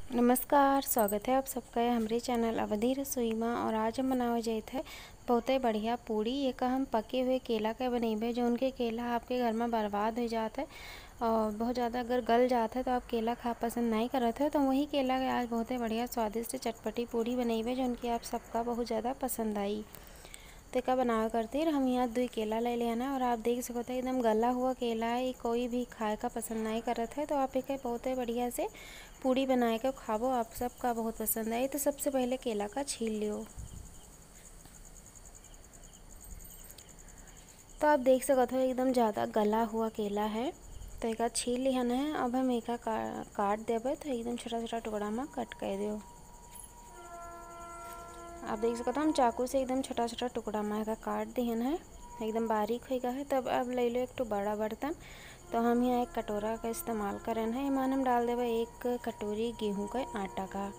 नमस्कार, स्वागत है आप सबका हमारे चैनल अवधि रसोई में। और आज हम बनावे जात है बहुत ही बढ़िया पूड़ी। एक हम पके हुए केला के बनेबे, जो उनके केला आपके घर में बर्बाद हो जाता है और बहुत ज़्यादा अगर गल जाता है तो आप केला खा पसंद नहीं करते हो, तो वही केला के आज बहुत ही बढ़िया स्वादिष्ट चटपटी पूड़ी बनेबे, जो उनकी आप सबका बहुत ज़्यादा पसंद आई। तो का बनावे करते हम यहाँ 2 केला ले लेना। और आप देख सकते हैं एकदम गला हुआ केला है, कोई भी खाए का पसंद नहीं करत है, तो आप एक बहुत ही बढ़िया से पूड़ी बनाए के खाबो, आप सबका बहुत पसंद आई। तो सबसे पहले केला का छील लियो। तो आप देख सकते हो एकदम ज़्यादा गला हुआ केला है, तो एक छील लिहन है। अब हम एक काट देवे, तो एकदम छोटा छोटा टुकड़ा में कट कर दियो। आप देख सकते हो हम चाकू से एकदम छोटा छोटा टुकड़ा में काट दिहन है, एकदम बारीक हो गया है। तब अब ले लो एक तो बड़ा बर्तन। तो हम यहाँ एक कटोरा का इस्तेमाल करें है। ईमान हम डाल देवे 1 कटोरी गेहूं का आटा का।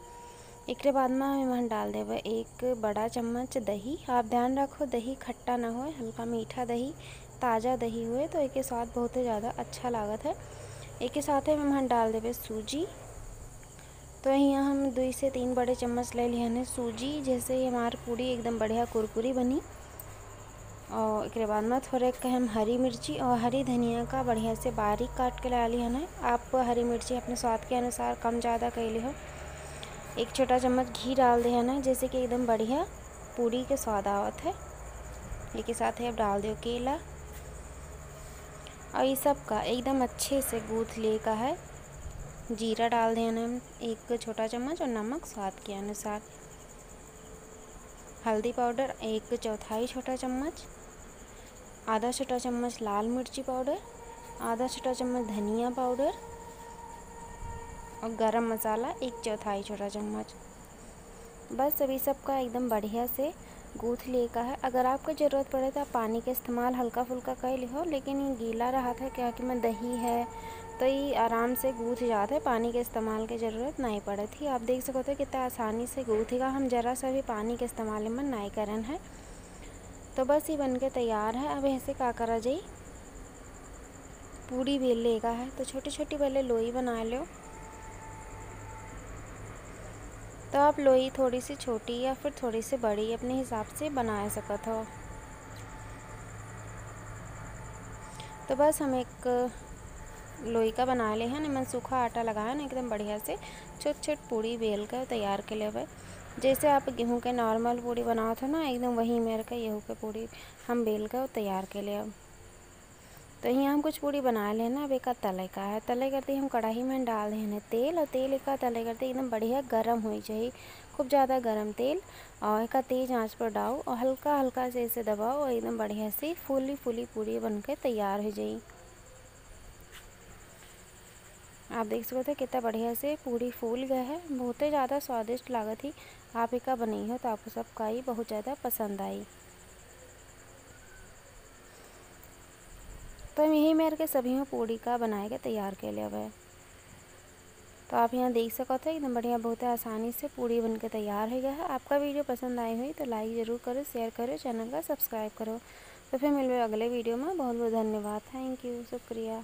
एक बाद में हम ईमान डाल देवे 1 बड़ा चम्मच दही। आप ध्यान रखो दही खट्टा ना हो, हल्का मीठा दही, ताज़ा दही हुए तो एक स्वाद बहुत ही ज़्यादा अच्छा लागत है। एक के साथ में हम डाल देवे सूजी। तो यहाँ हम 2 से 3 बड़े चम्मच ले लिया है सूजी, जैसे ही हमारी पूड़ी एकदम बढ़िया कुरकुरी बनी। और एक बाद में थोड़े हम हरी मिर्ची और हरी धनिया का बढ़िया से बारीक काट के ला लिया है। आप हरी मिर्ची अपने स्वाद के अनुसार कम ज़्यादा कर ली हो। 1 छोटा चम्मच घी डाल दिया ना, जैसे कि एकदम बढ़िया पूड़ी के स्वाद आवत है। एक के साथ ही अब डाल दो केला और ये सब का एकदम अच्छे से गूँथ ले का है। जीरा डाल देना हम 1 छोटा चम्मच और नमक स्वाद के अनुसार। हल्दी पाउडर 1/4 छोटा चम्मच। आधा छोटा चम्मच लाल मिर्ची पाउडर। आधा छोटा चम्मच धनिया पाउडर और गरम मसाला 1/4 छोटा चम्मच। बस अभी सबका एकदम बढ़िया से गूँथ ले का है। अगर आपको ज़रूरत पड़े तो आप पानी का इस्तेमाल हल्का फुल्का कर लिहो, लेकिन ये गीला रहा था क्या कि मैं दही है तो ये आराम से गूँथ जाता है, पानी के इस्तेमाल की ज़रूरत नहीं पड़ी थी। आप देख सकते हो कितना आसानी से गूँथेगा, हम ज़रा सा भी पानी के इस्तेमाल में नहीं करन है। तो बस ये बन के तैयार है। अब ऐसे क्या करा जाए, पूड़ी बेल लेगा है तो छोटी छोटी पहले लोई बना लो। तो आप लोई थोड़ी सी छोटी या फिर थोड़ी सी बड़ी अपने हिसाब से बना सकते हो। तो बस हम एक लोई का बना ले हैं, मैं सूखा आटा लगाया ना एकदम बढ़िया से छोट छोट पूड़ी बेल कर तैयार के लिए। जैसे आप गेहूं के नॉर्मल पूड़ी बनाओ थे ना, एकदम वही मेरे का गेहूं के पूड़ी हम बेल कर तैयार के लिए। तो यहाँ हम कुछ पूड़ी बना लेना। अब एक तले का है, तले करते हम कढ़ाई में डाल देना तेल, और तेल एक तले करते एकदम बढ़िया गर्म हो चाहिए, खूब ज़्यादा गर्म तेल। और एक तेज आंच पर डाओ और हल्का हल्का से इसे दबाओ और एकदम बढ़िया से फूली फूली पूड़ी बन के तैयार हो जाए। आप देख सकते हो कितना बढ़िया से पूड़ी फूल गया है, बहुत ही ज़्यादा स्वादिष्ट लागत ही। आप एक बनाई हो तो आपको सबका ही बहुत ज़्यादा पसंद आई। तो हम यही मेरे के सभी पूड़ी का बनाए के तैयार के लिए अब। तो आप यहाँ देख सकते हो एकदम बढ़िया बहुत आसानी से पूड़ी बन के तैयार हो गया है। आपका वीडियो पसंद आई हुई तो लाइक ज़रूर करो, शेयर करो, चैनल का सब्सक्राइब करो। तो फिर मिलवे अगले वीडियो में। बहुत बहुत धन्यवाद, थैंक यू, शुक्रिया।